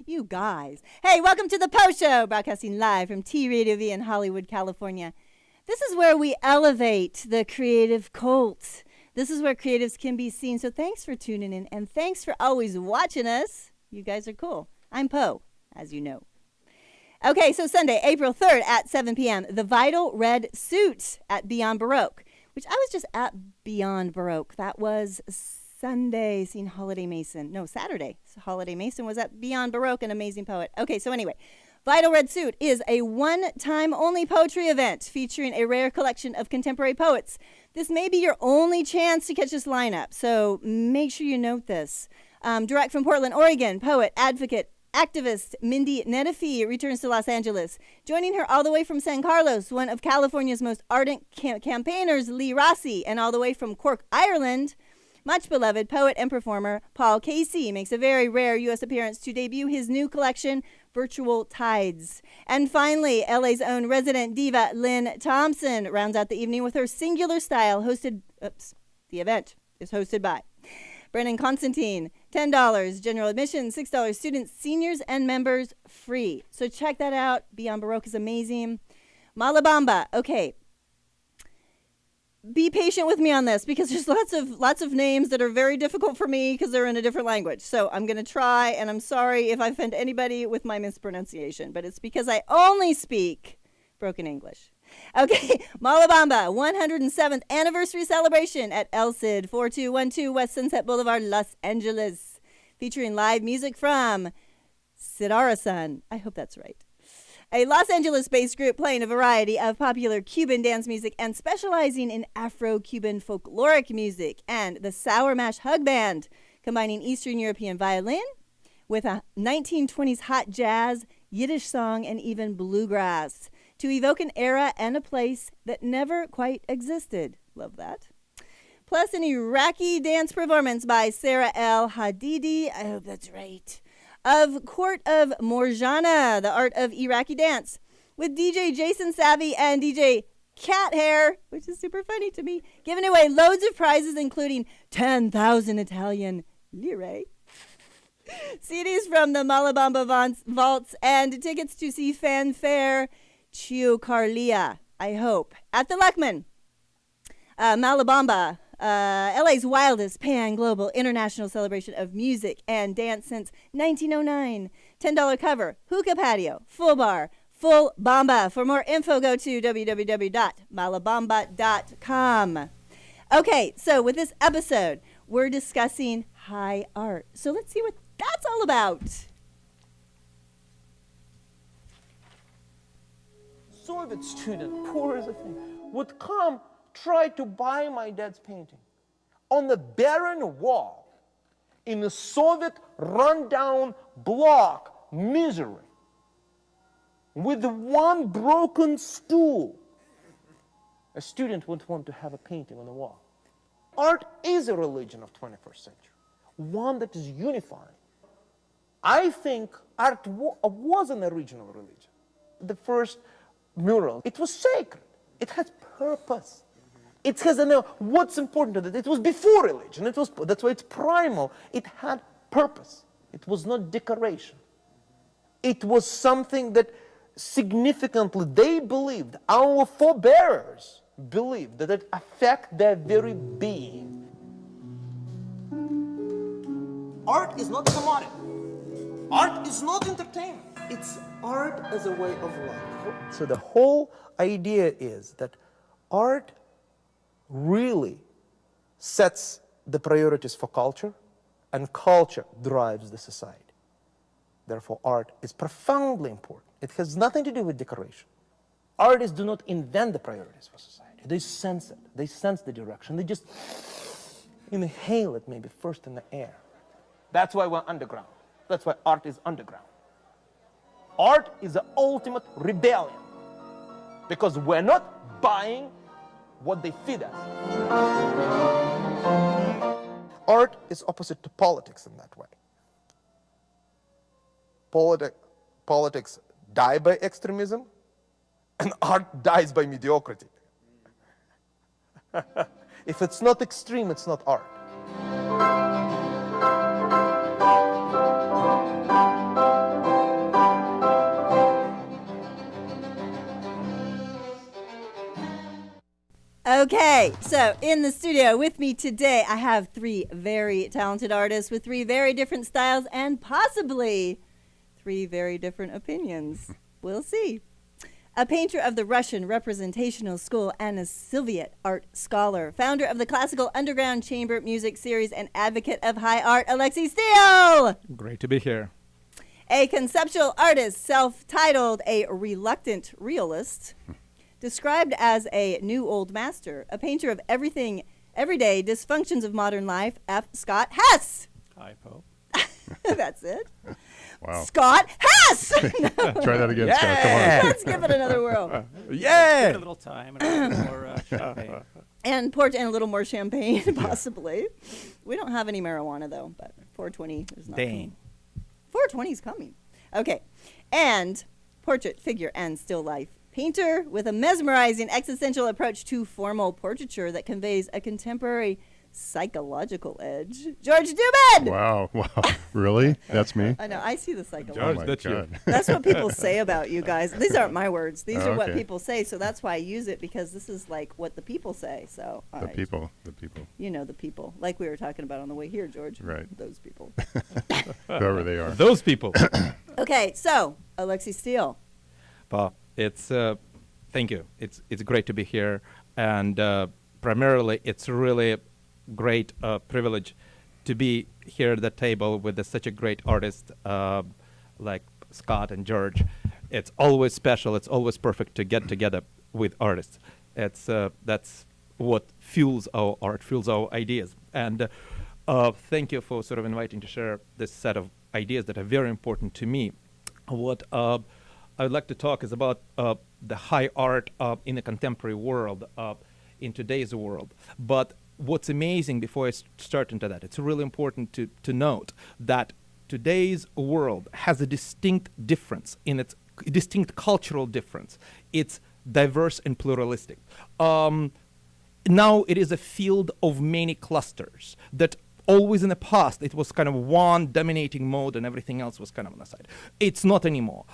You guys. Hey, welcome to the Po Show, broadcasting live from T Radio V in Hollywood, California. This is where we elevate the creative cult. This is where creatives can be seen. So thanks for tuning in, and thanks for always watching us. You guys are cool. I'm Po, as you know. Okay, so Sunday, April 3rd at 7 p.m., The Vital Red Suit at Beyond Baroque, which I was just at Beyond Baroque. That was Sunday, seeing Holiday Mason. No, Saturday. So Holiday Mason was at Beyond Baroque, an amazing poet. Okay, so anyway, Vital Red Suit is a one-time only poetry event featuring a rare collection of contemporary poets. This may be your only chance to catch this lineup, so make sure you note this. Direct from Portland, Oregon, poet, advocate, activist Mindy Nettifee returns to Los Angeles. Joining her all the way from San Carlos, one of California's most ardent campaigners, Lee Rossi, and all the way from Cork, Ireland, much beloved poet and performer Paul Casey makes a very rare U.S. appearance to debut his new collection, Virtual Tides. And finally, LA's own resident diva Lynn Thompson rounds out the evening with her singular style the event is hosted by Brennan Constantine. $10, general admission, $6, students, seniors, and members free. So check that out. Beyond Baroque is amazing. Malabamba. Okay. Be patient with me on this because there's lots of names that are very difficult for me because they're in a different language. So I'm going to try, and I'm sorry if I offend anybody with my mispronunciation, but it's because I only speak broken English. Okay, Malabamba, 107th anniversary celebration at El Cid, 4212 West Sunset Boulevard, Los Angeles, featuring live music from Sidara-san. I hope that's right. A Los Angeles-based group playing a variety of popular Cuban dance music and specializing in Afro-Cuban folkloric music, and the Sour Mash Hug Band, combining Eastern European violin with a 1920s hot jazz, Yiddish song, and even bluegrass to evoke an era and a place that never quite existed. Love that. Plus an Iraqi dance performance by Sarah El Hadidi. I hope that's right. Of Court of Morjana, the art of Iraqi dance, with DJ Jason Savvy and DJ Cat Hair, which is super funny to me, giving away loads of prizes, including 10,000 Italian lire, CDs from the Malabamba vaults, and tickets to see Fanfare Ciucarlia, I hope, at the Luckman. Malabamba, LA's wildest pan-global international celebration of music and dance since 1909. $10 cover, hookah patio, full bar, full bamba. For more info, go to www.malabamba.com. Okay, so with this episode, we're discussing high art. So let's see what that's all about. Soviet student, poor as a thing, would come try to buy my dad's painting on the barren wall in a Soviet rundown block, misery, with one broken stool. A student would want to have a painting on the wall. Art is a religion of 21st century, one that is unifying. I think art was an original religion. The first mural, it was sacred. It has purpose. It has what's important to it. It was before religion. That's why it's primal. It had purpose. It was not decoration. It was something that significantly they believed, our forebears believed, that it affected their very being. Art is not commodity. Art is not entertainment. It's art as a way of life. So the whole idea is that art really sets the priorities for culture, and culture drives the society. Therefore, art is profoundly important. It has nothing to do with decoration. Artists do not invent the priorities for society. They sense it. They sense the direction. They just inhale it maybe first in the air. That's why we're underground. That's why art is underground. Art is the ultimate rebellion because we're not buying what they feed us. Art is opposite to politics in that way. Politics die by extremism, and art dies by mediocrity. If it's not extreme, it's not art. Okay, so in the studio with me today, I have three very talented artists with three very different styles and possibly three very different opinions. We'll see. A painter of the Russian Representational School and a Soviet art scholar, founder of the classical underground chamber music series and advocate of high art, ALEXEY STEELE. Great to be here. A conceptual artist, self-titled a reluctant realist, described as a new old master, a painter of everything, everyday dysfunctions of modern life, F Scott Hess. Hi, Pope. That's it. Wow. Scott Hess. Try that again, Yeah. Scott. Come on. Let's give it another whirl. Yeah! A little time and a little more champagne. And a little more champagne, possibly. We don't have any marijuana, though, but 420 is not coming. 420 is coming. Okay. And portrait, figure, and still life painter with a mesmerizing existential approach to formal portraiture that conveys a contemporary psychological edge, George Dubin! Wow. Really? That's me? I know, I see the Oh psychological. my that's you. God. That's what people say about you guys. These aren't my words. These Oh, are what okay. people say, so that's why I use it, because this is like what the people say. So The people. You know the people. Like we were talking about on the way here, George. Right. Those people. Whoever they are. Those people. Okay, so, ALEXEY STEELE. Well, it's thank you. It's great to be here, and primarily it's really great privilege to be here at the table with such a great artist like Scott and George. It's always special. It's always perfect to get together with artists. It's that's what fuels our art, fuels our ideas. And thank you for sort of inviting to share this set of ideas that are very important to me. What I would like to talk is about the high art in the contemporary world, in today's world. But what's amazing, before I start into that, it's really important to note that today's world has a distinct difference in its distinct cultural difference. It's diverse and pluralistic. Now it is a field of many clusters that always in the past it was kind of one dominating mode and everything else was kind of on the side. It's not anymore.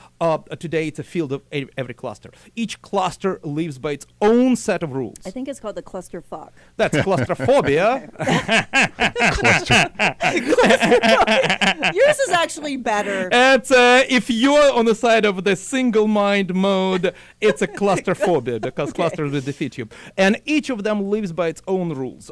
Today it's a field of every cluster. Each cluster lives by its own set of rules. I think it's called the clusterfuck. That's claustrophobia. Yours is actually better. It's if you're on the side of the single mind mode, it's a claustrophobia because clusters will defeat you. And each of them lives by its own rules,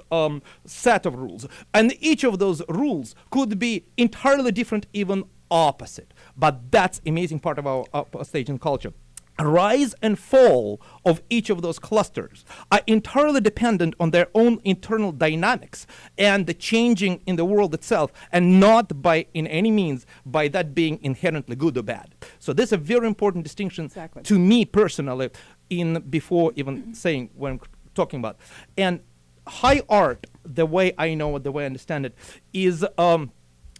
set of rules. And each of those rules could be entirely different, even opposite. But that's amazing part of our stage and culture. Rise and fall of each of those clusters are entirely dependent on their own internal dynamics and the changing in the world itself, and not by, in any means, by that being inherently good or bad. So this is a very important distinction to me personally, before even saying what I'm talking about. And high art, the way I know it, the way I understand it, is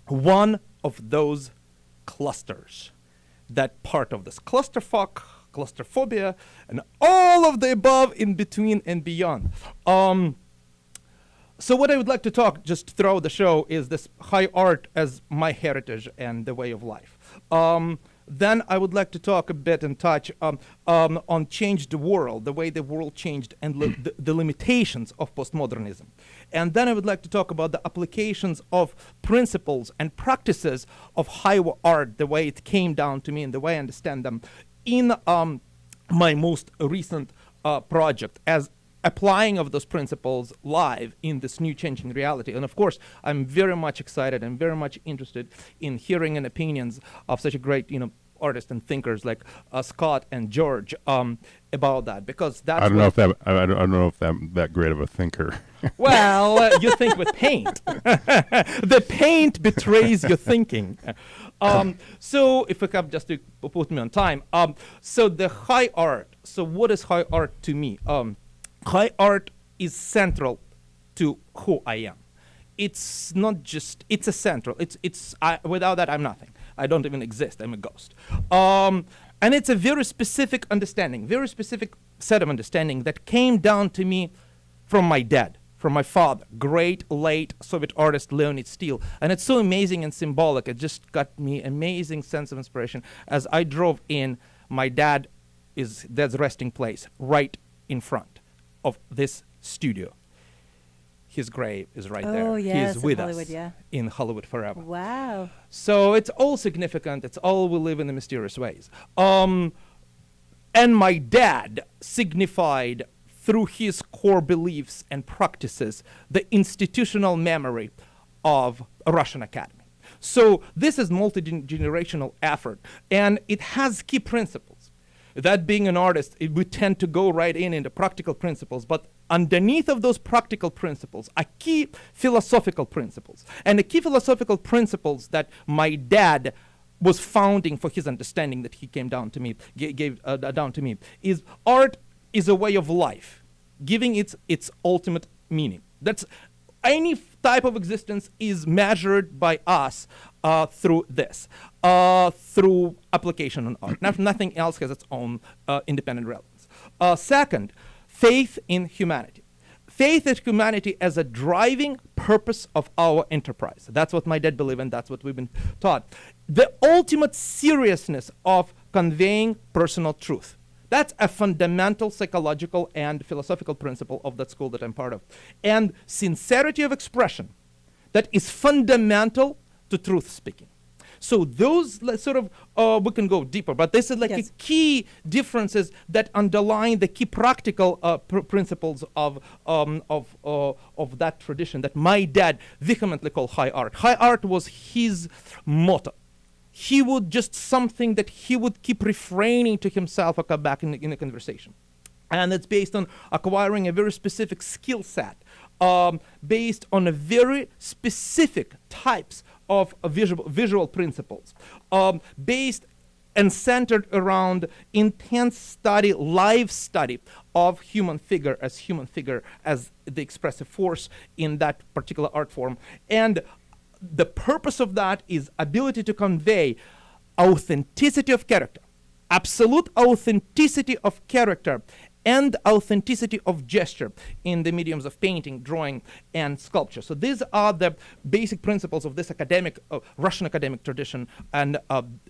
one of those clusters. That part of this clusterfuck, claustrophobia, and all of the above in between and beyond. So what I would like to talk just throughout the show is this high art as my heritage and the way of life. Then I would like to talk a bit and touch on changed world, the way the world changed, and the limitations of postmodernism. And then I would like to talk about the applications of principles and practices of high art, the way it came down to me and the way I understand them in my most recent project as applying of those principles live in this new changing reality. And of course, I'm very much excited and very much interested in hearing and opinions of such a great, artists and thinkers like Scott and George about that, because that's I don't know if I'm that great of a thinker. Well, you think with paint. The paint betrays your thinking. So if we have just to put me on time, so the high art. So what is high art to me? High art is central to who I am. It's not just, it's essential. Without that, I'm nothing. I don't even exist. I'm a ghost. And it's a very specific understanding, very specific set of understanding that came down to me from my dad, from my father, great late Soviet artist Leonid Steele. And it's so amazing and symbolic. It just got me amazing sense of inspiration. As I drove in, my dad's resting place right in front of this studio. His grave is right there. Oh, yes, He's with in Hollywood, us yeah. in Hollywood forever. Wow. So it's all significant. It's all we live in the mysterious ways. And my dad signified through his core beliefs and practices the institutional memory of a Russian Academy. So this is multi-generational effort, and it has key principles. That being an artist, we tend to go right into practical principles, but underneath of those practical principles are key philosophical principles. And the key philosophical principles that my dad was founding for his understanding that he came down to me, gave down to me, is art is a way of life, giving its ultimate meaning. That's any type of existence is measured by us through this, through application on art. Nothing else has its own independent relevance. Second, faith in humanity. Faith in humanity as a driving purpose of our enterprise. That's what my dad believed, and that's what we've been taught. The ultimate seriousness of conveying personal truth. That's a fundamental psychological and philosophical principle of that school that I'm part of. And sincerity of expression, that is fundamental to truth speaking. So those we can go deeper, but this is like a key differences that underline the key practical principles of that tradition that my dad vehemently called high art. High art was his motto. He would just something that he would keep refraining to himself or come back in a conversation. And it's based on acquiring a very specific skill set, based on a very specific types of visual principles, based and centered around intense study, live study of human figure as the expressive force in that particular art form. And the purpose of that is ability to convey authenticity of character, absolute authenticity of character, and authenticity of gesture in the mediums of painting, drawing, and sculpture. So these are the basic principles of this Russian academic tradition and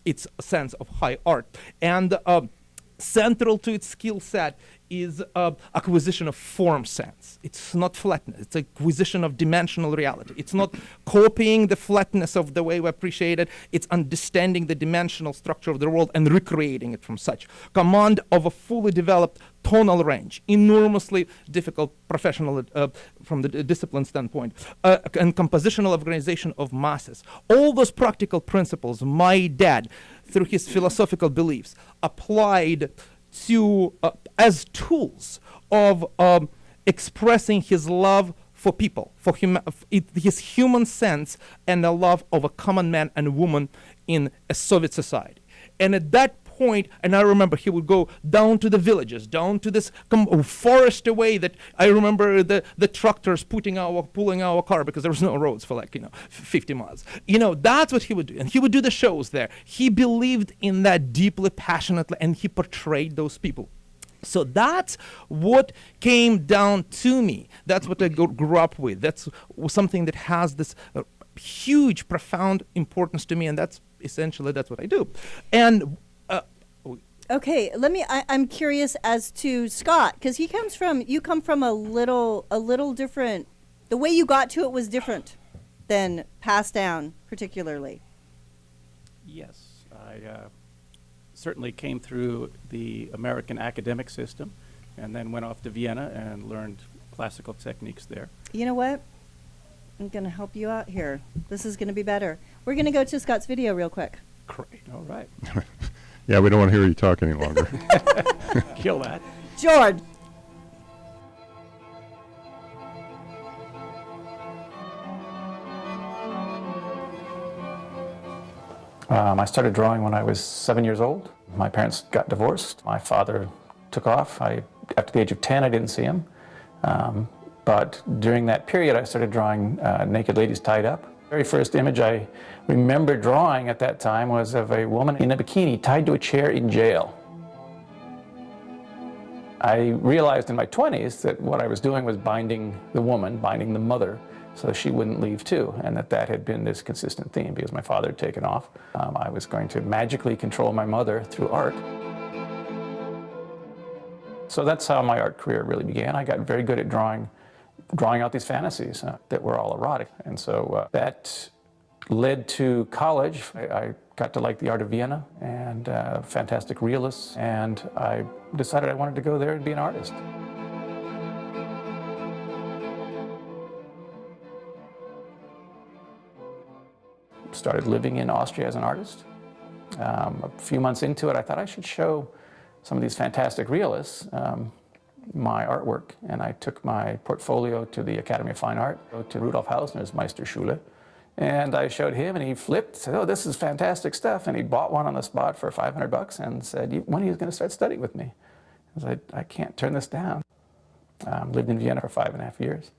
its sense of high art. And central to its skill set is acquisition of form sense. It's not flatness, it's acquisition of dimensional reality. It's not copying the flatness of the way we appreciate it, it's understanding the dimensional structure of the world and recreating it from such. Command of a fully developed tonal range, enormously difficult professional from the discipline standpoint, and compositional organization of masses. All those practical principles my dad, through his philosophical beliefs, applied to as tools of expressing his love for people, for his human sense and the love of a common man and woman in a Soviet society. And at that point, and I remember he would go down to the villages, down to this forest away that I remember the tractors pulling our car because there was no roads for 50 miles. That's what he would do. And he would do the shows there. He believed in that deeply, passionately, and he portrayed those people. So that's what came down to me. That's what I grew up with. That's something that has this huge, profound importance to me, and that's what I do. And okay, I'm curious as to Scott, because you come from a little different. The way you got to it was different than passed down, particularly. Yes, I certainly came through the American academic system, and then went off to Vienna and learned classical techniques there. You know what? I'm going to help you out here. This is going to be better. We're going to go to Scott's video real quick. Great. All right. Yeah, we don't want to hear you talk any longer. Kill that. George. I started drawing when I was 7 years old. My parents got divorced. My father took off. After the age of 10, I didn't see him. But during that period, I started drawing naked ladies tied up. The very first image I remember drawing at that time was of a woman in a bikini tied to a chair in jail. I realized in my 20s that what I was doing was binding the woman, binding the mother, so she wouldn't leave too, and that had been this consistent theme because my father had taken off. I was going to magically control my mother through art. So that's how my art career really began. I got very good at drawing out these fantasies that were all erotic, and so that led to college. I got to like the art of Vienna and fantastic realists, and I decided I wanted to go there and be an artist. Started living in Austria as an artist. A few months into it, I thought I should show some of these fantastic realists my artwork, and I took my portfolio to the Academy of Fine Art, to Rudolf Hausner's Meisterschule, and I showed him, and he flipped, said, "Oh, this is fantastic stuff," and he bought one on the spot for $500 and said, "When are you going to start studying with me?" I said, "I can't turn this down." Lived in Vienna for 5.5 years.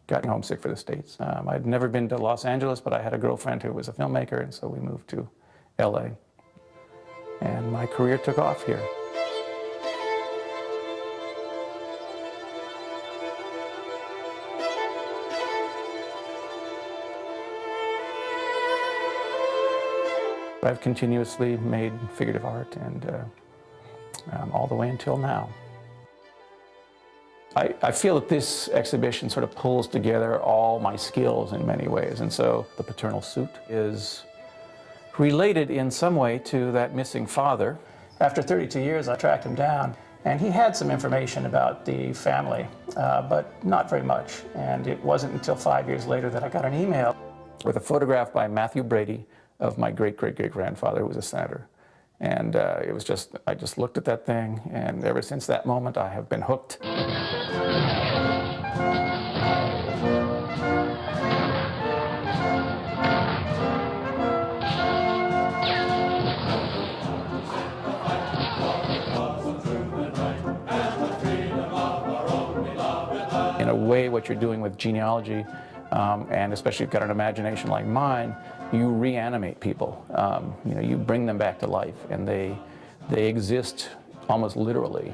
Got homesick for the States. I'd never been to Los Angeles, but I had a girlfriend who was a filmmaker, and so we moved to LA. And my career took off here. I've continuously made figurative art, and all the way until now. I feel that this exhibition sort of pulls together all my skills in many ways, and so the paternal suit is related in some way to that missing father. After 32 years, I tracked him down, and he had some information about the family, but not very much. And it wasn't until 5 years later that I got an email with a photograph by Matthew Brady of my great-great-great-grandfather, who was a senator. And it was just, I just looked at that thing, and ever since that moment, I have been hooked. In a way, what you're doing with genealogy, and especially if you've got an imagination like mine, you reanimate people. You bring them back to life, and they exist almost literally.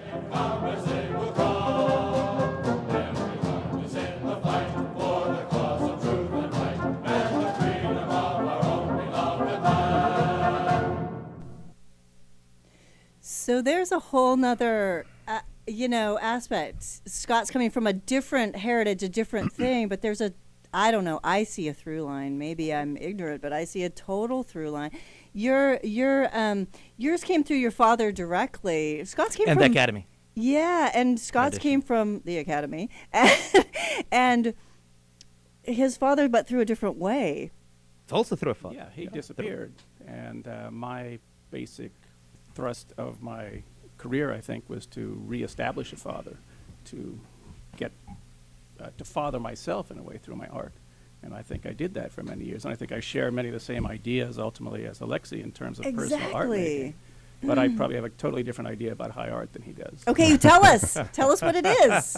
So there's a whole nother, aspect. Scott's coming from a different heritage, a different thing, but there's I don't know, I see a through line. Maybe I'm ignorant, but I see a total through line. Yours came through your father directly. Scott's came from the Academy. Yeah, and Scott's came from the Academy, and his father, but through a different way. It's also through a father. Yeah, he disappeared. And my basic thrust of my career, I think, was to reestablish a father, to get to father myself in a way through my art. And I think I did that for many years. And I think I share many of the same ideas ultimately as Alexey in terms of personal art making. But I probably have a totally different idea about high art than he does. Okay, tell us. Tell us what it is.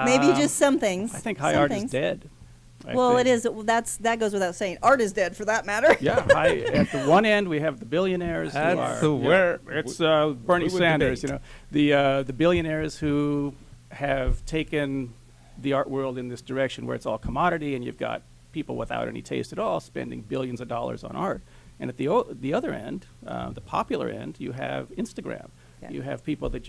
Maybe just some things. I think high art is dead. Well, it is. That goes without saying. Art is dead, for that matter. Yeah. At the one end, we have the billionaires who are. It's Bernie Sanders. The billionaires who have taken the art world in this direction where it's all commodity, and you've got people without any taste at all spending billions of dollars on art. And at the other end, the popular end, you have Instagram. Yeah. You have people that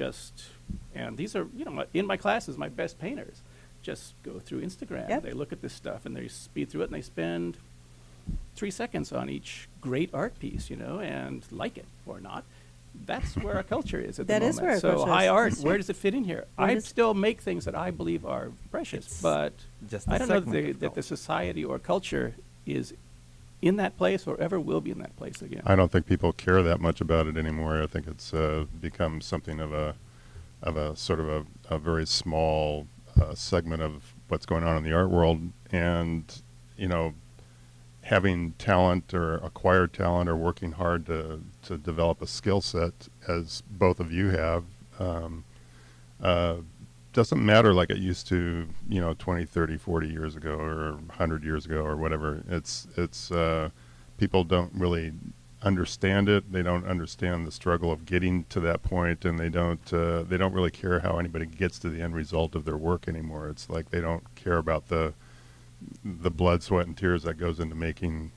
and these are, in my classes, my best painters just go through Instagram. Yep. They look at this stuff and they speed through it, and they spend 3 seconds on each great art piece, and like it or not. that's where our culture is at That the is moment. where our so culture high is. art, That's where right. does it fit in here? Where I does- still make things that I believe are precious, It's but just I a don't know segment of that the culture. society or culture is in that place or ever will be in that place again. I don't think people care that much about it anymore. I think it's become something of a sort of a very small segment of what's going on in the art world. And, you know, having talent or acquired talent or working hard to develop a skill set, as both of you have, doesn't matter like it used to, 20, 30, 40 years ago or 100 years ago or whatever. It's people don't really understand it. They don't understand the struggle of getting to that point, and they don't really care how anybody gets to the end result of their work anymore. It's like they don't care about the blood, sweat, and tears that goes into making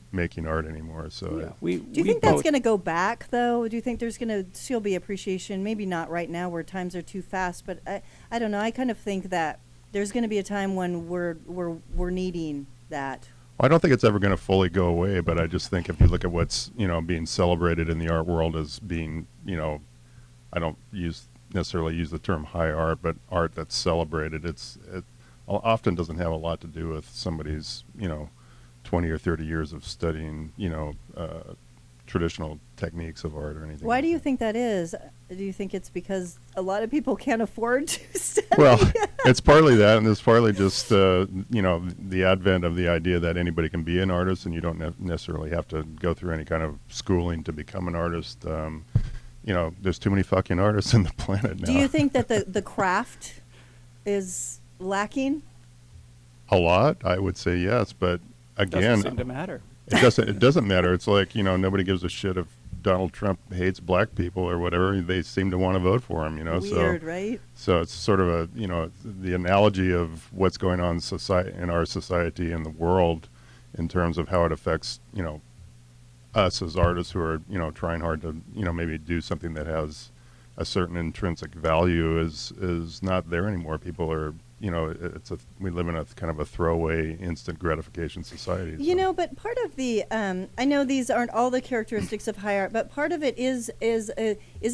art anymore. So Yeah, Do you think that's going to go back, though? Do you think there's going to still be appreciation? Maybe not right now where times are too fast, but I don't know. I kind of think that there's going to be a time when we're needing that. I don't think it's ever going to fully go away, but I just think if you look at what's, being celebrated in the art world as being, I don't necessarily use the term high art, but art that's celebrated, it often doesn't have a lot to do with somebody's, 20 or 30 years of studying, traditional techniques of art or anything. Why like do you that. think that is? Do you think it's because a lot of people can't afford to study? Well, it's partly that, and it's partly just the advent of the idea that anybody can be an artist, and you don't necessarily have to go through any kind of schooling to become an artist. There's too many fucking artists in the planet now. Do you think that the craft is lacking? A lot? I would say yes, but again, doesn't seem to matter. It doesn't matter. It's like, nobody gives a shit if Donald Trump hates black people or whatever. They seem to want to vote for him, Weird, right? So it's sort of the analogy of what's going on in our society and the world in terms of how it affects, us as artists who are, trying hard to, maybe do something that has a certain intrinsic value is not there anymore. People are, we live in a kind of a throwaway instant gratification society. But part of the I know these aren't all the characteristics of high art, but part of it is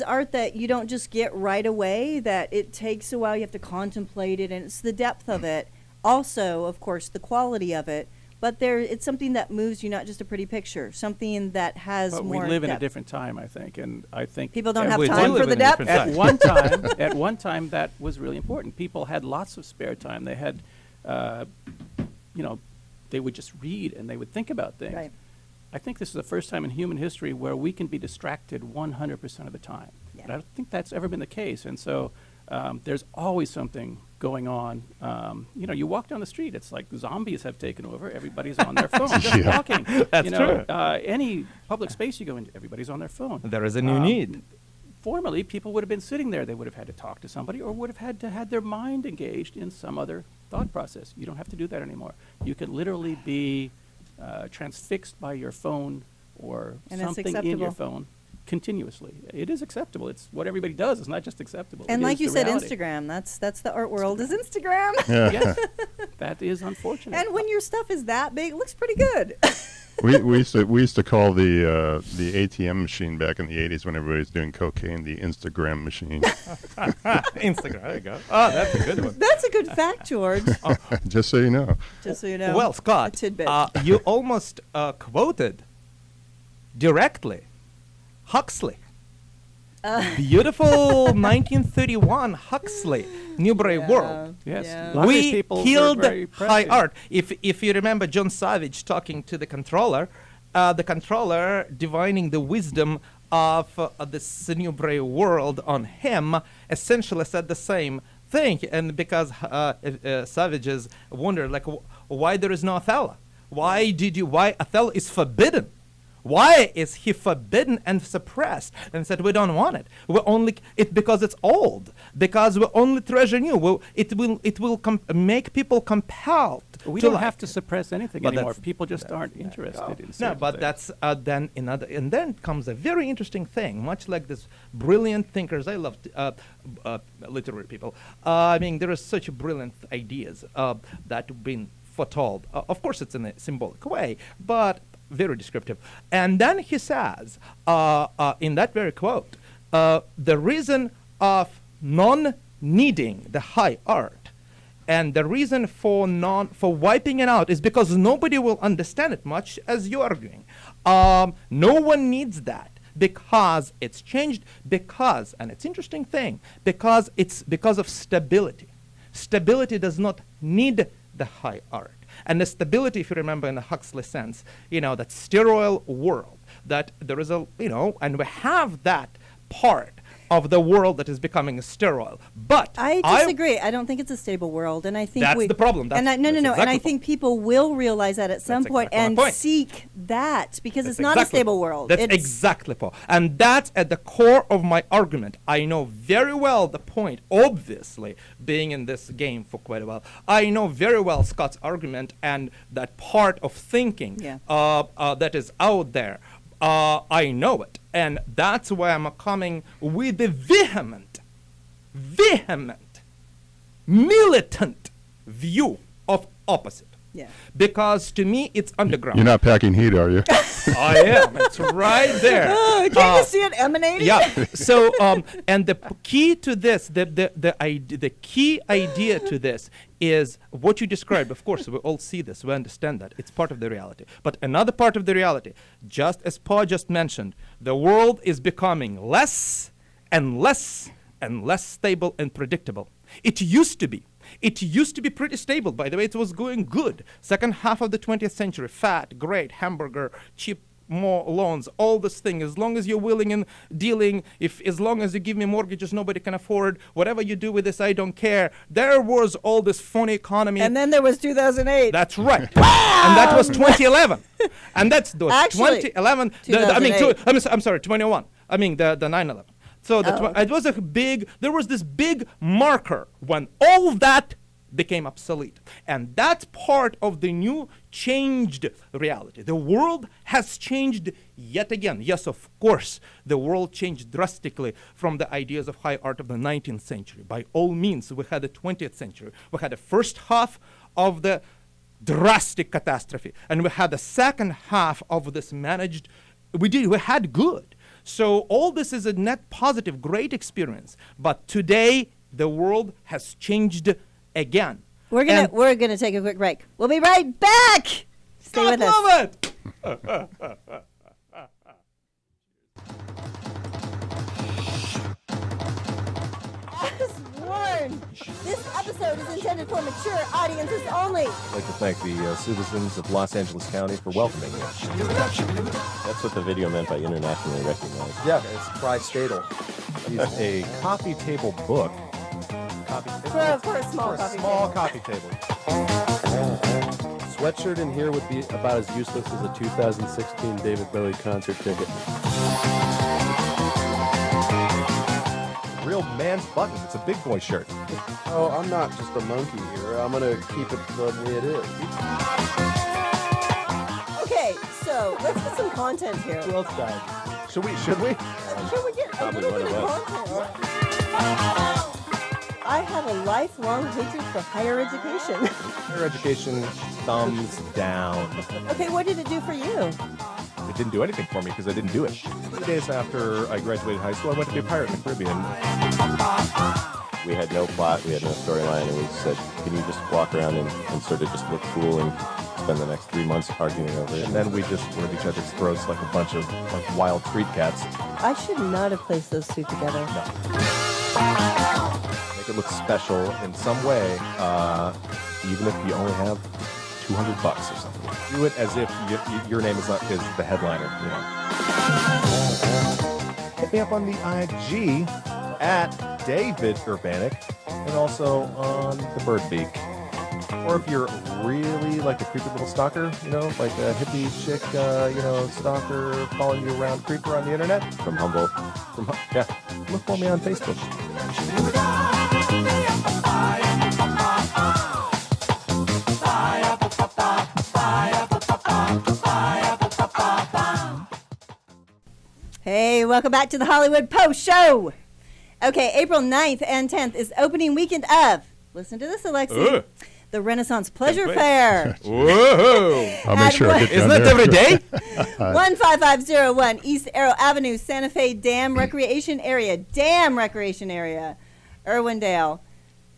art that you don't just get right away, that it takes a while. You have to contemplate it, and it's the depth of it. Also, of course, the quality of it. But it's something that moves you, not just a pretty picture, something that has But more we live in a depth. different time, I think, and I think People don't have we do time for live the in a depth. different at one time that was really important. People had lots of spare time. They had, they would just read and they would think about things. Right. I think this is the first time in human history where we can be distracted 100% of the time. Yeah. And I don't think that's ever been the case. And so there's always something going on. You walk down the street, it's like zombies have taken over. Everybody's on their phone, just Yeah. walking. That's true. Any public space you go into, everybody's on their phone. There is a new need. Formerly, people would have been sitting there. They would have had to talk to somebody or would have had to have their mind engaged in some other thought process. You don't have to do that anymore. You can literally be transfixed by your phone or And it's something in acceptable. your phone continuously. It is acceptable. It's what everybody does. It's not just acceptable. And It like is you the said, reality. Instagram. That's the art world. Is Instagram. Yes, that is unfortunate. And when your stuff is that big, it looks pretty good. we used to call the ATM machine back in the 80s when everybody was doing cocaine the Instagram machine. Instagram, there you go. Oh, that's a good one. That's a good fact, George. Just so you know. Just so you know. Well, Scott, A tidbit. you almost quoted directly Huxley. Beautiful 1931 Huxley, Newbury World. Yes. Yeah. A lot of these We people were killed very high prescient. art. If you remember John Savage talking to the controller divining the wisdom of this Newbury World on him, essentially said the same thing. And because Savages wondered, like, why there is no Othello? Why Othello is forbidden? Why is he forbidden and suppressed? And said, we don't want it. Because it's old. Because we only treasure new. It will make people compelled. We to don't like have to it. suppress anything But anymore. that's- People just aren't interested in No, certain but things. that's then another, and then comes a very interesting thing. Much like this brilliant thinkers, I love literary people. There are such brilliant ideas that have been foretold. Of course, it's in a symbolic way, but very descriptive. And then he says, in that very quote, the reason of non-needing the high art and the reason for wiping it out is because nobody will understand it, much as you're arguing. No one needs that because it's changed, because, and it's interesting thing, because it's because of stability. Stability does not need the high art. And the stability, if you remember in the Huxley sense, that sterile world, that there is and we have that part of the world that is becoming sterile. But I disagree. I don't think it's a stable world, and I think that's the problem. And I think people will realize that at some point and seek that because it's not a stable world. That's exactly Paul, and that's at the core of my argument. I know very well the point. Obviously, being in this game for quite a while, I know very well Scott's argument and that part of thinking that is out there. I know it. And that's why I'm coming with the vehement, militant view of opposite. Yeah. Because to me, it's underground. You're not packing heat, are you? I am. It's right there. Can't you see it emanating? Yeah. So, and the key to this, the key idea to this is what you described. Of course, we all see this. We understand that. It's part of the reality. But another part of the reality, just as Paul just mentioned, the world is becoming less and less and less stable and predictable. It used to be. It used to be pretty stable. By the way, it was going good. Second half of the 20th century, fat, great, hamburger, cheap, more loans, all this thing. As long as you're willing and dealing, as long as you give me mortgages nobody can afford, whatever you do with this, I don't care. There was all this funny economy. And then there was 2008. That's right. And that was 2011. And that's those 2011. I'm sorry, 21. I mean the 9/11. So it was there was this big marker when all that became obsolete. And that's part of the new changed reality. The world has changed yet again. Yes, of course, the world changed drastically from the ideas of high art of the 19th century. By all means, we had the 20th century. We had the first half of the drastic catastrophe. And we had the second half of this managed, we had good. So all this is a net positive, great experience. But today, the world has changed again. We're gonna take a quick break. We'll be right back. Stay with us. Love it. As warned, this episode is intended for mature audiences only. I'd like to thank the citizens of Los Angeles County for welcoming me. That's what the video meant by internationally recognized. Yeah, it's tri-statal. It's a coffee table book. For a small coffee table. Sweatshirt in here would be about as useless as a 2016 David Bowie concert ticket. Real man's button. It's a big boy shirt. Oh, I'm not just a monkey here. I'm going to keep it the way it is. Okay, so let's get some content here. Who else died? Should we? Should we get a little bit of content? I have a lifelong hatred for higher education. Higher education, thumbs down. Okay, what did it do for you? It didn't do anything for me because I didn't do it. 2 days after I graduated high school, I went to be a pirate in the Caribbean. We had no plot, we had no storyline, and we said, can you just walk around and sort of just look cool and spend the next 3 months arguing over it? And then we just were at each other's throats like a bunch of wild street cats. I should not have placed those two together. No. Make it look special in some way, even if you only have $200 or something. Do it as if your name is the headliner, you know. Hit me up on the IG at David Urbanic and also on the Birdbeak. Or if you're really like a creepy little stalker, you know, like a hippie chick, stalker following you around, creeper on the internet from Humboldt. Look for me on Facebook. Hey, welcome back to the Hollywood Post Show. Okay, April 9th and 10th is opening weekend of, listen to this, Alexei, the Renaissance Pleasure Fair. Whoa! I'll make sure I get Isn't down that there. every day? 15501 East Arrow Avenue, Santa Fe Dam Recreation Area. Irwindale.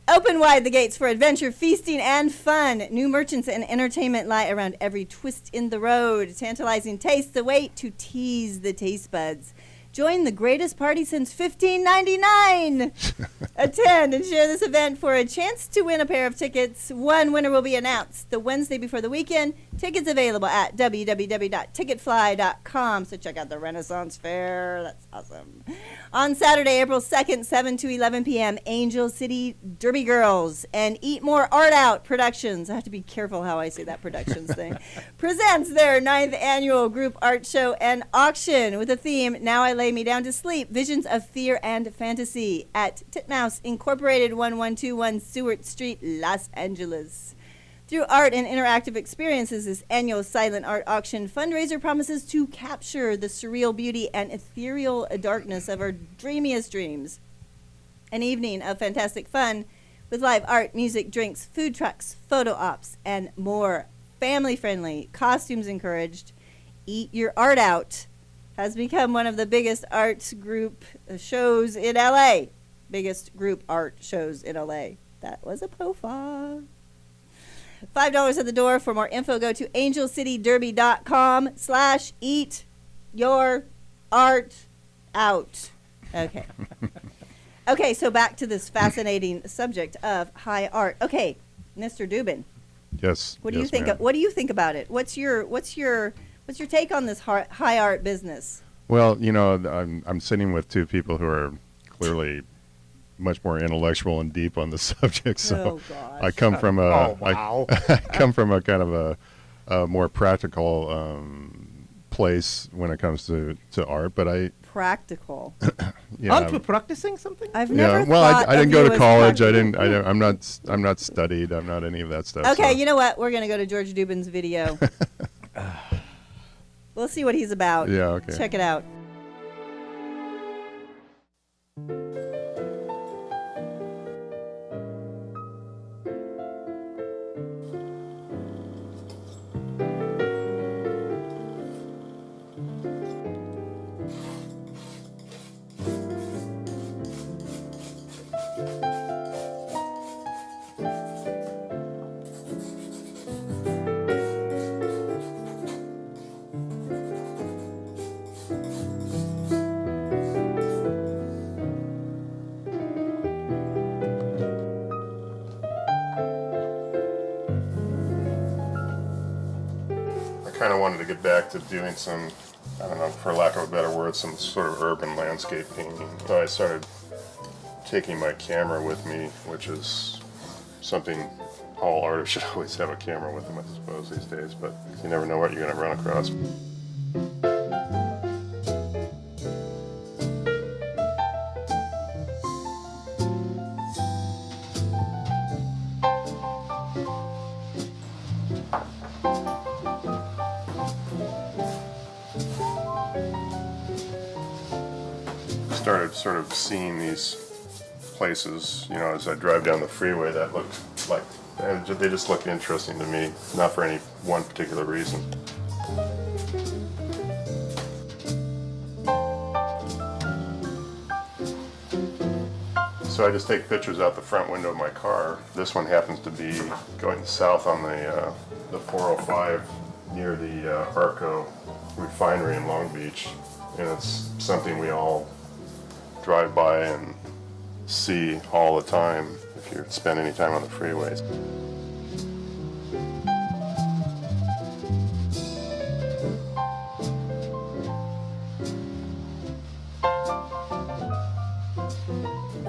Open wide the gates for adventure, feasting, and fun. New merchants and entertainment lie around every twist in the road. Tantalizing tastes await to tease the taste buds. Join the greatest party since 1599. Attend and share this event for a chance to win a pair of tickets. One winner will be announced the Wednesday before the weekend. Tickets available at www.ticketfly.com. So check out the Renaissance Fair. That's awesome. On Saturday, April 2nd, 7 to 11 p.m., Angel City Derby Girls and Eat More Art Out Productions. I have to be careful how I say that productions thing. Presents their 9th annual group art show and auction with a theme, Now I Lay Me Down to Sleep, Visions of Fear and Fantasy at Titmouse Incorporated, 1121 Seward Street, Los Angeles. Through art and interactive experiences, this annual silent art auction fundraiser promises to capture the surreal beauty and ethereal darkness of our dreamiest dreams. An evening of fantastic fun with live art, music, drinks, food trucks, photo ops, and more. Family-friendly, costumes encouraged. Eat Your Art Out has become one of the biggest arts group shows in LA. Biggest group art shows in LA. That was a POFA. $5 at the door. For more info, go to angelcityderby.com/eat your art out. Okay. Okay, so back to this fascinating subject of high art. Okay, Mr. Dubin. Yes. What do you yes, think? ma'am. What do you think about it? What's your take on this high art business? Well, you know, I'm sitting with two people who are clearly much more intellectual and deep on the subject. So Oh, gosh. I come from a Oh, wow. I come from a kind of a more practical place when it comes to art. But Practical. Aren't we practicing something? I've never well, thought I didn't of go you to as college. practical. I'm not studied. I'm not any of that stuff. Okay, so. you know what? We're going to go to George Dubin's video. We'll see what he's about. Yeah, okay. Check it out. I kind of wanted to get back to doing some, I don't know, for lack of a better word, some sort of urban landscape painting. So I started taking my camera with me, which is something all artists should always have a camera with them, I suppose, these days, but you never know what you're going to run across. Started sort of seeing these places, you know, as I drive down the freeway that looked like, they just looked interesting to me, not for any one particular reason. So I just take pictures out the front window of my car. This one happens to be going south on the 405 near the Arco refinery in Long Beach, and it's something we all drive by and see all the time if you spend any time on the freeways.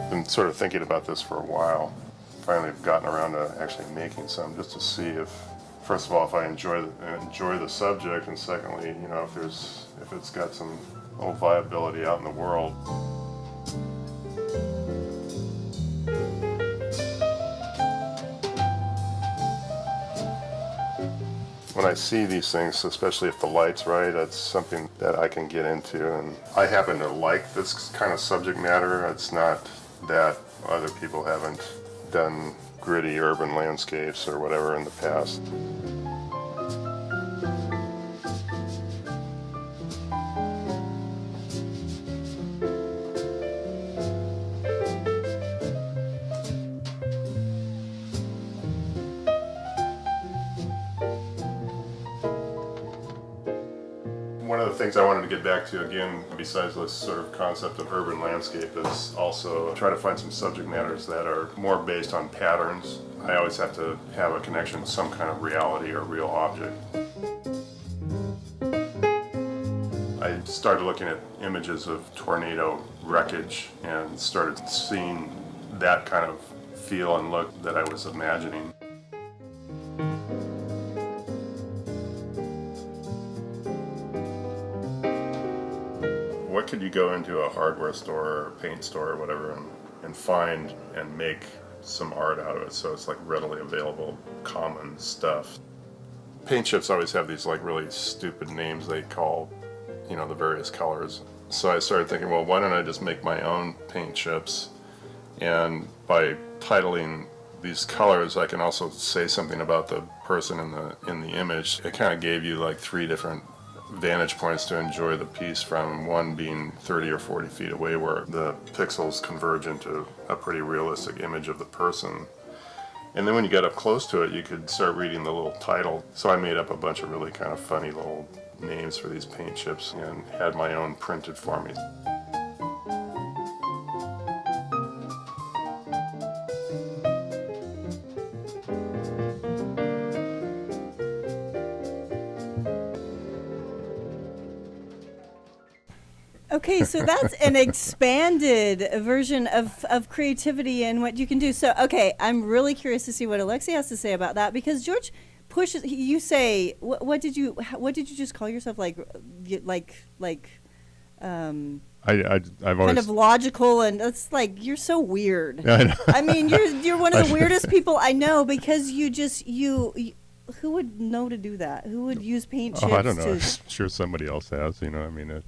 Been sort of thinking about this for a while. Finally have gotten around to actually making some, just to see if, first of all, if I enjoy the subject, and secondly, you know, if it's got some little viability out in the world. When I see these things, especially if the light's right, that's something that I can get into, and I happen to like this kind of subject matter. It's not that other people haven't done gritty urban landscapes or whatever in the past. One of the things I wanted to get back to again, besides this sort of concept of urban landscape, is also try to find some subject matters that are more based on patterns. I always have to have a connection with some kind of reality or real object. I started looking at images of tornado wreckage and started seeing that kind of feel and look that I was imagining. What could you go into a hardware store or a paint store or whatever and find and make some art out of it, so it's like readily available, common stuff. Paint chips always have these like really stupid names they call, you know, the various colors. So I started thinking, well, why don't I just make my own paint chips, and by titling these colors I can also say something about the person in the image. It kind of gave you like 3 different vantage points to enjoy the piece from, one being 30 or 40 feet away where the pixels converge into a pretty realistic image of the person. And then when you get up close to it, you could start reading the little title. So I made up a bunch of really kind of funny little names for these paint chips and had my own printed for me. Okay, so that's an expanded version of creativity and what you can do. So, okay, I'm really curious to see what Alexey has to say about that, because George pushes. You say, what did you just call yourself? I've always kind of logical, and it's like you're so weird. I know. I mean, you're one of the weirdest people I know, because you who would know to do that? Who would use paint chips? Oh, I don't know. I'm sure somebody else has. I mean,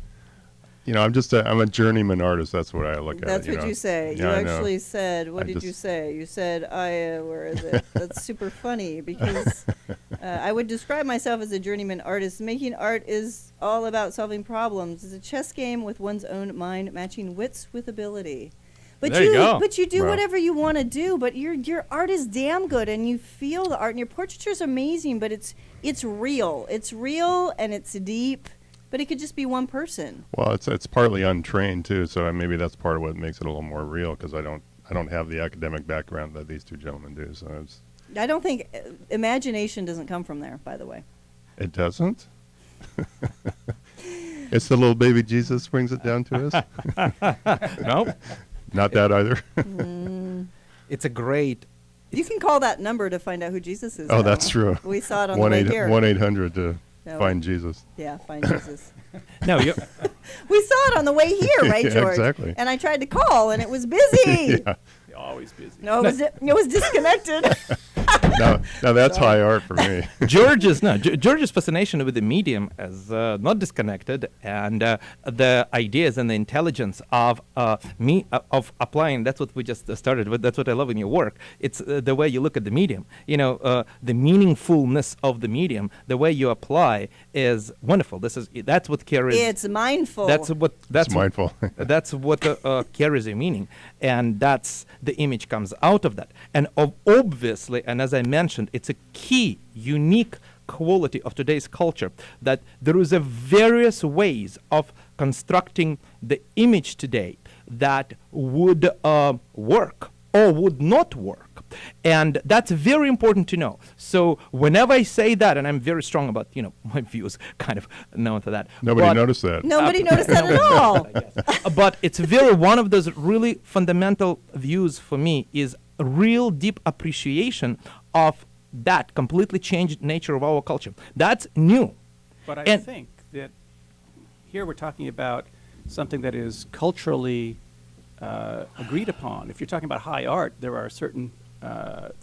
I'm a journeyman artist. That's what I look at. That's what you say. Yeah, you actually said, what did you say? You said, where is it? That's super funny, because I would describe myself as a journeyman artist. Making art is all about solving problems. It's a chess game with one's own mind, matching wits with ability. But There you go. But you do Wow. whatever you want to do. But your art is damn good, and you feel the art. And your portraiture is amazing. But it's real. It's real, and it's deep. But it could just be one person. Well, it's partly untrained too, so maybe that's part of what makes it a little more real, because I don't have the academic background that these two gentlemen do. So I don't think imagination doesn't come from there, by the way. it doesn't. It's the little baby Jesus brings it down to us. Nope. Not that either. It's a great. You can call that number to find out who Jesus is. Oh, now. that's true. We saw it on the way here. 1-800 to No. find Jesus. Yeah, find Jesus. No, you. We saw it on the way here, right, Yeah, George? exactly. And I tried to call, and it was busy. Yeah. You're always busy. No, it was disconnected. Now that's high art for me. George's fascination with the medium is not disconnected, and the ideas and the intelligence of applying. That's what we just started with. That's what I love in your work. It's the way you look at the medium. The meaningfulness of the medium. The way you apply is wonderful. That's what carries. It's mindful. That's Mindful. That's what carries a meaning, and that's the image comes out of that. And obviously, and as I mentioned, it's a key, unique quality of today's culture, that there is a various ways of constructing the image today that would work or would not work. And that's very important to know. So whenever I say that, and I'm very strong about, my views kind of known for that. Nobody noticed that. Nobody noticed that at all. But it's one of those really fundamental views for me is a real deep appreciation of that completely changed nature of our culture. That's new. But I And- think that here we're talking about something that is culturally agreed upon. If you're talking about high art, there are certain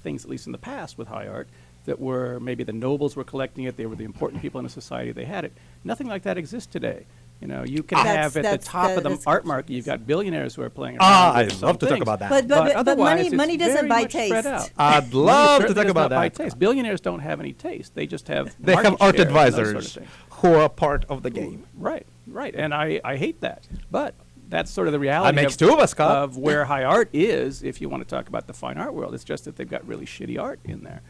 things, at least in the past with high art, that were maybe the nobles were collecting it, they were the important people in a society, they had it. Nothing like that exists today. You know, you can have at the top of the art market, you've got billionaires who are playing around I'd with love to some talk things. about that. But otherwise, money it's doesn't very buy much spread taste. out. I'd Money love to certainly talk does about not buy that. taste. Billionaires don't have any taste. They just have They have market art share and those sort of advisors things. who are part of the game. Right, right. And I hate that. But that's sort of the reality makes two of us, Scott. of where high art is, if you want to talk about the fine art world. It's just that they've got really shitty art in there.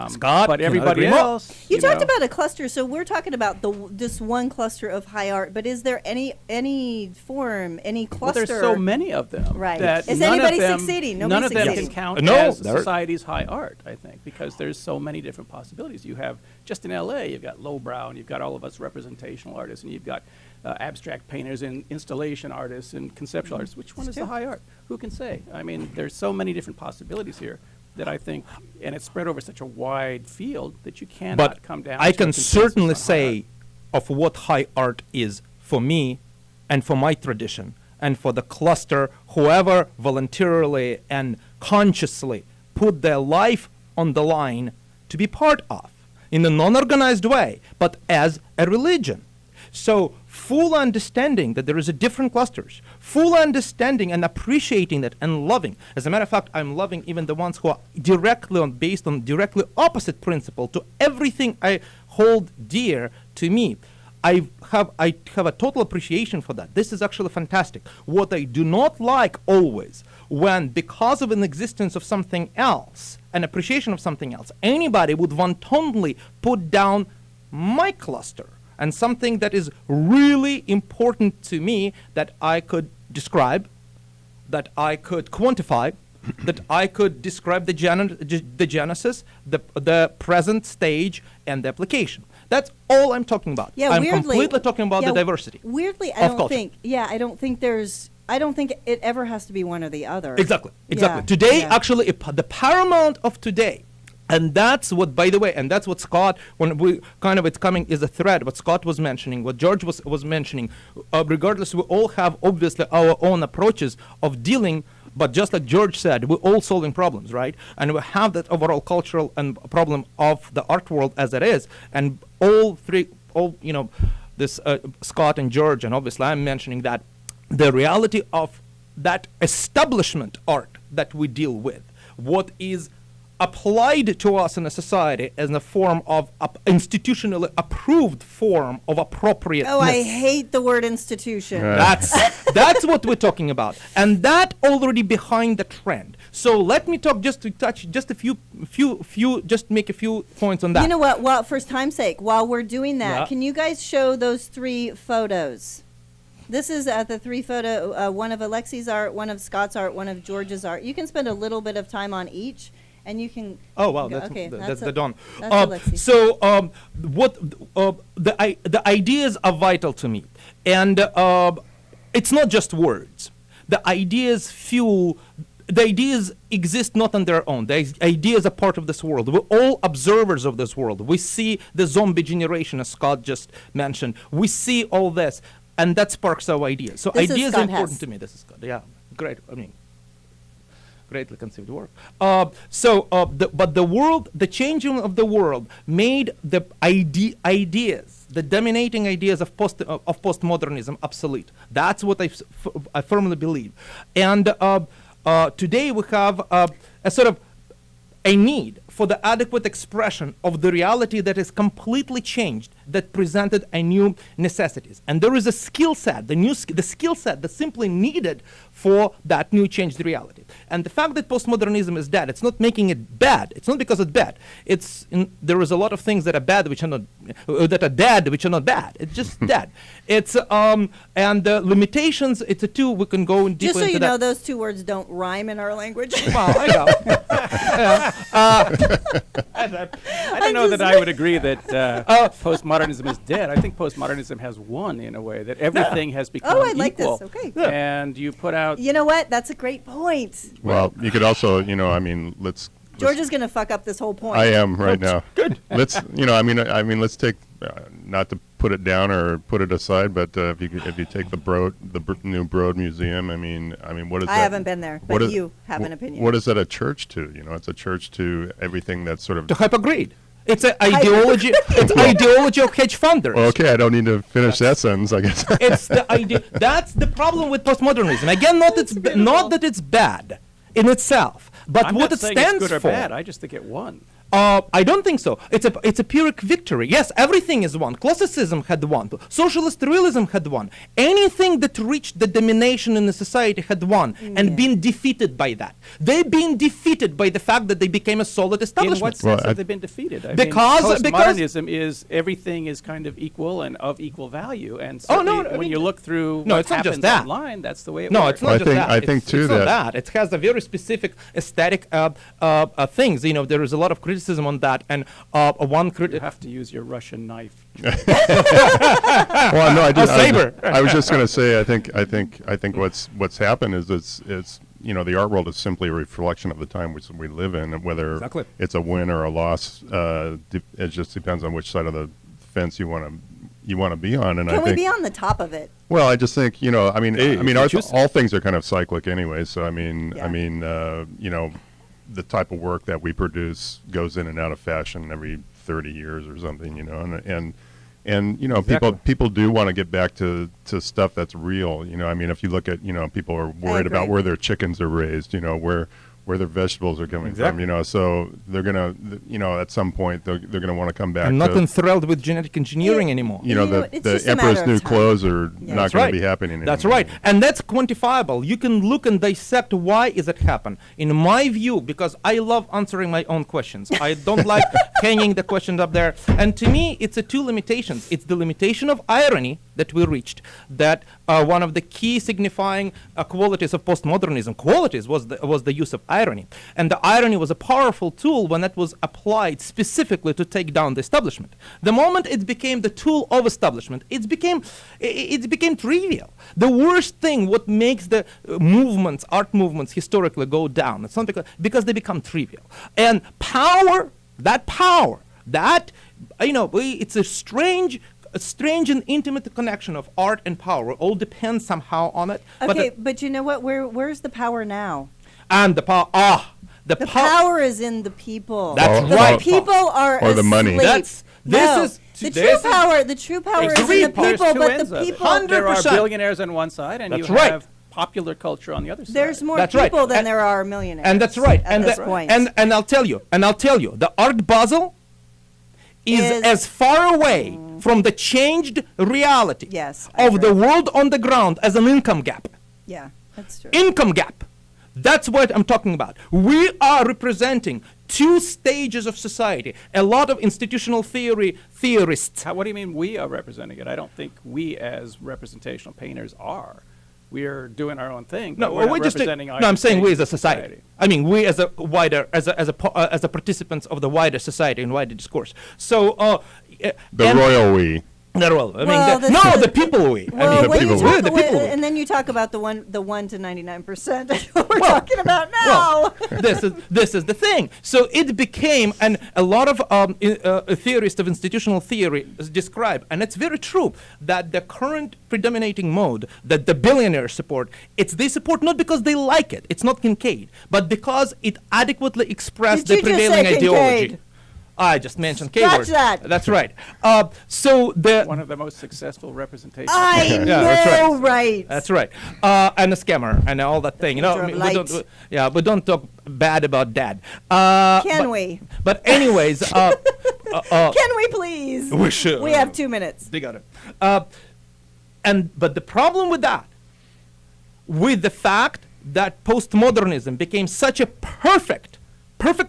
Scott, but cannot everybody agree more. else, You talked know, about a cluster, so we're talking about this one cluster of high art. But is there any form, any cluster? well, there's so many of them. Right. That Is none anybody of them, succeeding? None Nobody's of them succeeding. can count No, as they're- society's high art, I think, because there's so many different possibilities. You have, just in L.A., you've got lowbrow, and you've got all of us representational artists, and you've got abstract painters and installation artists and conceptual artists. Which one is the high art? Who can say? I mean, there's so many different possibilities here that I think, and it's spread over such a wide field that you cannot But come down I to a can consensus certainly on high say art. of what high art is for me and for my tradition and for the cluster, whoever voluntarily and consciously put their life on the line to be part of in a non-organized way, but as a religion. So full understanding that there is a different clusters, full understanding and appreciating that and loving. As a matter of fact, I'm loving even the ones who are based on directly opposite principle to everything I hold dear to me. I have a total appreciation for that. This is actually fantastic. What I do not like always, when because of an existence of something else, an appreciation of something else, anybody would wantonly put down my cluster and something that is really important to me that I could describe, that I could quantify, that I could describe the genesis, the present stage, and the application. That's all I'm talking about. Yeah, I'm weirdly, completely talking about the diversity. Weirdly, of culture. I don't think it ever has to be one or the other. Exactly. Yeah, Today, yeah. actually, the paramount of today, and that's what, by the way, and that's what Scott, when we kind of, it's coming is a thread, what Scott was mentioning, what George was mentioning, regardless, we all have obviously our own approaches of dealing, but just like George said, we're all solving problems, right? And we have that overall cultural and problem of the art world as it is, and this Scott and George, and obviously I'm mentioning that the reality of that establishment art that we deal with, what is applied to us in a society as a form of institutionally approved form of appropriateness. Oh, I hate the word institution. That's what we're talking about, and that already behind the trend. So let me touch just a few, just make a few points on that. You know what? Well, for time's sake, while we're doing that, Yeah. can you guys show those 3 photos? This is the 3 photo, one of Alexey's art, one of Scott's art, one of George's art. You can spend a little bit of time on each, and you can. Oh wow, go, that's okay, that's the dawn. That's Alexey. So the ideas are vital to me, and it's not just words. The ideas fuel. The ideas exist not on their own. The ideas are part of this world. We're all observers of this world. We see the zombie generation, as Scott just mentioned. We see all this, and that sparks our ideas. So This is ideas are Scott important Hess. to me. This is Scott. Yeah, great. I mean, greatly conceived work. But the world, the changing of the world made the ideas, the dominating ideas of postmodernism obsolete. That's what I firmly believe. And today we have a sort of a need for the adequate expression of the reality that is completely changed, that presented a new necessities. And there is a skill set, the skill set that's simply needed for that new changed reality. And the fact that postmodernism is dead, it's not making it bad. It's not because it's bad. There is a lot of things that are bad, which are not, that are dead, which are not bad. It's just dead. It's and the limitations. It's a two. We can go in deeper Just so into you that. know, those 2 words don't rhyme in our language. Well, I know. I don't know that I would agree that postmodernism is dead. I think postmodernism has won in a way, that everything has become Oh, I like equal. this. Okay. And you put out You know what? That's a great point. Well, you could also, let's. George is going to fuck up this whole point. I am right now. Good. Let's, let's take, not to put it down or put it aside, but if you take the new Broad Museum, I mean, what is that? I haven't been there, what but is- you have an opinion. What is that a church to? It's a church to everything that's sort of. To hypergrade. It's an ideology. It's ideology of hedge funders. Well, okay, I don't need to finish that sentence, I guess. It's the idea. That's the problem with postmodernism. Again, not that it's bad in itself, but I'm what not it saying stands it's good or for. bad. I just think it won. I don't think so. It's a Pyrrhic victory. Yes, everything is won. Classicism had won. Socialist realism had won. Anything that reached the domination in the society had won and been defeated by that. They've been defeated by the fact that they became a solid In establishment. what sense have they been defeated? I Because- mean, because- postmodernism is everything is kind of equal and of equal value. And Oh, no, certainly I when mean, you look through no, what it's not just happens that. online, that's the way it No, works. it's not Well, I just think- that. I think, it's, too, it's not that- that. It has a very specific aesthetic things. You know, there is a lot of criticism on that, and one You critic. have to use your Russian knife. Well, no, saber. I was just going to say, I think what's happened is it's the art world is simply a reflection of the time which we live in, and whether Exactly. it's a win or a loss, it just depends on which side of the fence you want to be on. And Can I we think, be on the top of it? well, I just think you choose- all things are kind of cyclic anyway. So Yeah. the type of work that we produce goes in and out of fashion every 30 years or something, and Exactly. people do want to get back to stuff that's real. If you look at, people are worried about agree. where their chickens are raised, where their vegetables are coming Exactly. from, so they're gonna, at some point they're gonna want to come back I'm not to, enthralled with genetic engineering anymore. It's the just a emperor's matter of new time. clothes are Yeah. not That's going right. to be happening anymore. That's right, and that's quantifiable. You can look and dissect why is it happen. In my view, because I love answering my own questions. I don't like hanging the questions up there. And to me, it's two limitations. It's the limitation of irony that we reached. That one of the key signifying qualities of postmodernism. Qualities was the use of irony, and the irony was a powerful tool when it was applied specifically to take down the establishment. The moment it became the tool of establishment, it became trivial. The worst thing, what makes the art movements historically go down, it's not because they become trivial. And it's a strange and intimate connection of art and power. It all depends somehow on it. Okay, but you know what? Where's the power now? And the power. The power is in the people. That's the right. people are Or the money. asleep. The true power is in three the parts, people, two but ends the of it. people. 100%. There are billionaires on one side, and That's you right. have popular culture on the other side. There's more That's right. people than And- there are millionaires. And that's right. At And this the- point. and I'll tell you, the Art Basel is as far away from the changed reality Yes, I of the agree. world on the ground as an income gap. Yeah, that's true. Income gap. That's what I'm talking about. We are representing two stages of society. A lot of institutional theorists. What do you mean we are representing it? I don't think we as representational painters are. We are doing our own thing. No, but we're not we just. representing No, I'm saying we as a either society. I mean, we as a wider, as a participants of the wider society and wider discourse. So, The royal we. The royal. I Well, mean, the people we. Well, I mean, when you people talk- we're the people we. and then you talk about the 1 to 99%. We're talking about now. This is the thing. So it became, and a lot of theorists of institutional theory describe, and it's very true, that the current predominating mode that the billionaires support, they support not because they like it, it's not Kincaid, but because it adequately expressed Did the you just prevailing say ideology. Kincaid? I just mentioned Scratch K-word. that. That's right. So the One of the most successful representations. I know, that's right. That's right. And a scammer and all that thing. Picture of light. We don't talk bad about Dad. Can we? But anyways, Can we please? we should. We have 2 minutes. They got it. But the problem with that, with the fact that postmodernism became such a perfect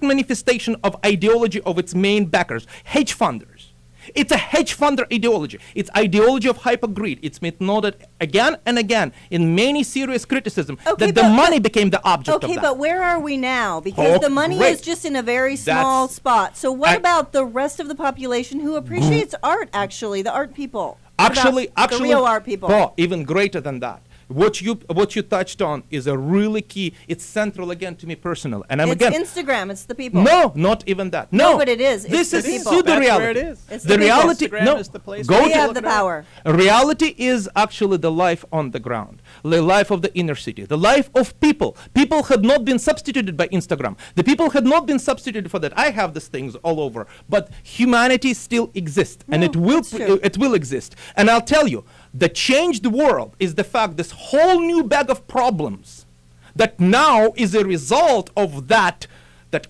manifestation of ideology of its main backers, hedge funders. It's a hedge funder ideology. It's ideology of hyper-greed. It's been noted again and again in many serious criticism that the money became the object of Okay, that. but where are we now? Because the money great. is just in a very small That's- spot. So what I- about the rest of the population who appreciates art, actually, the art people? What about Actually, the real art people. Paul, even greater than that. what you touched on is a really key. It's central again to me personally, and I'm It's again. Instagram. It's the people. No, not even that. No, but it is. This It's the is people. pseudo That's reality. where it is. It's The the people. reality. Instagram No, is the place go We to have the power. reality is actually the life on the ground, the life of the inner city, the life of people. People had not been substituted by Instagram. The people had not been substituted for that. I have these things all over, but humanity still exists, and it will exist. And I'll tell you, the changed world is the fact this whole new bag of problems that now is a result of that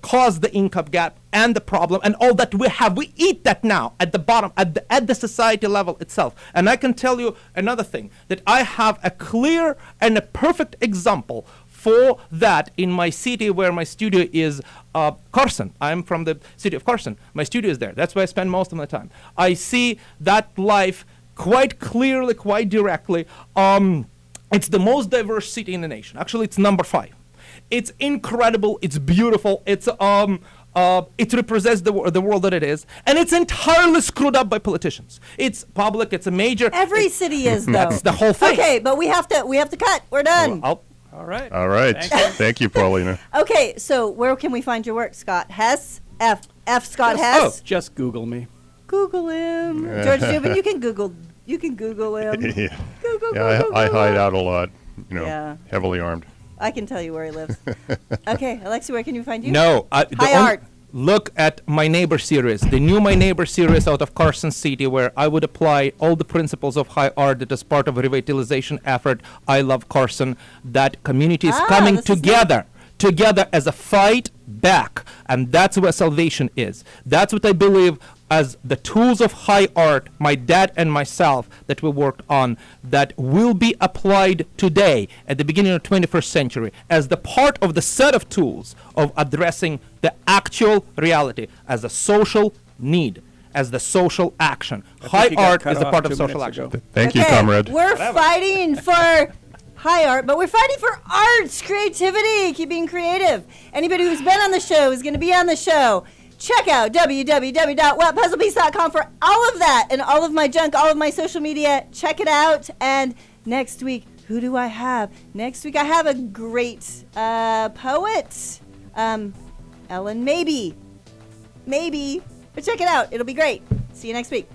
caused the income gap and the problem and all that we eat that now at the bottom, at the society level itself. And I can tell you another thing, that I have a clear and a perfect example for that in my city where my studio is, Carson. I'm from the city of Carson. My studio is there. That's where I spend most of my time. I see that life quite clearly, quite directly. It's the most diverse city in the nation. Actually, it's number 5. It's incredible. It's beautiful. It represents the world that it is, and it's entirely screwed up by politicians. It's public. It's a major. Every city is though. That's the whole thing. Okay, but we have to cut. We're done. Well, All right. All right. Thank you, Polina. Okay, so where can we find your work, Scott Hess? F Scott Just- Hess. Just Google me. Google him. George Dubin, you can Google him. Yeah, Google, yeah, Google, I Google. hide out a lot. Yeah. Heavily armed. I can tell you where he lives. Okay, Alexei, where can you find you? No, High art. Look at My Neighbor series, the new My Neighbor series out of Carson City, where I would apply all the principles of high art that is part of a revitalization effort. I love Carson. That community is coming this is together as a fight back, and that's where salvation is. That's what I believe as the tools of high art, my dad and myself, that we worked on, that will be applied today at the beginning of the 21st century as the part of the set of tools of addressing the actual reality as a social need, as the social action. High you got art cut is a off part of 2 social minutes action. ago. Thank you, Okay, comrade. We're fighting for high art, but we're fighting for arts, creativity, keep being creative. Anybody who's been on the show is going to be on the show. Check out www.whatpuzzlepiece.com for all of that and all of my junk, all of my social media. Check it out. And next week, who do I have? Next week, I have a great poet, Ellen Maybe. But check it out. It'll be great. See you next week.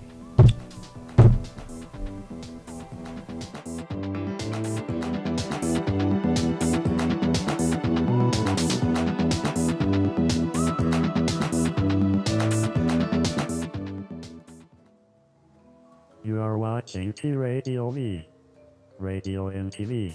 You are watching T Radio V, Radio and TV.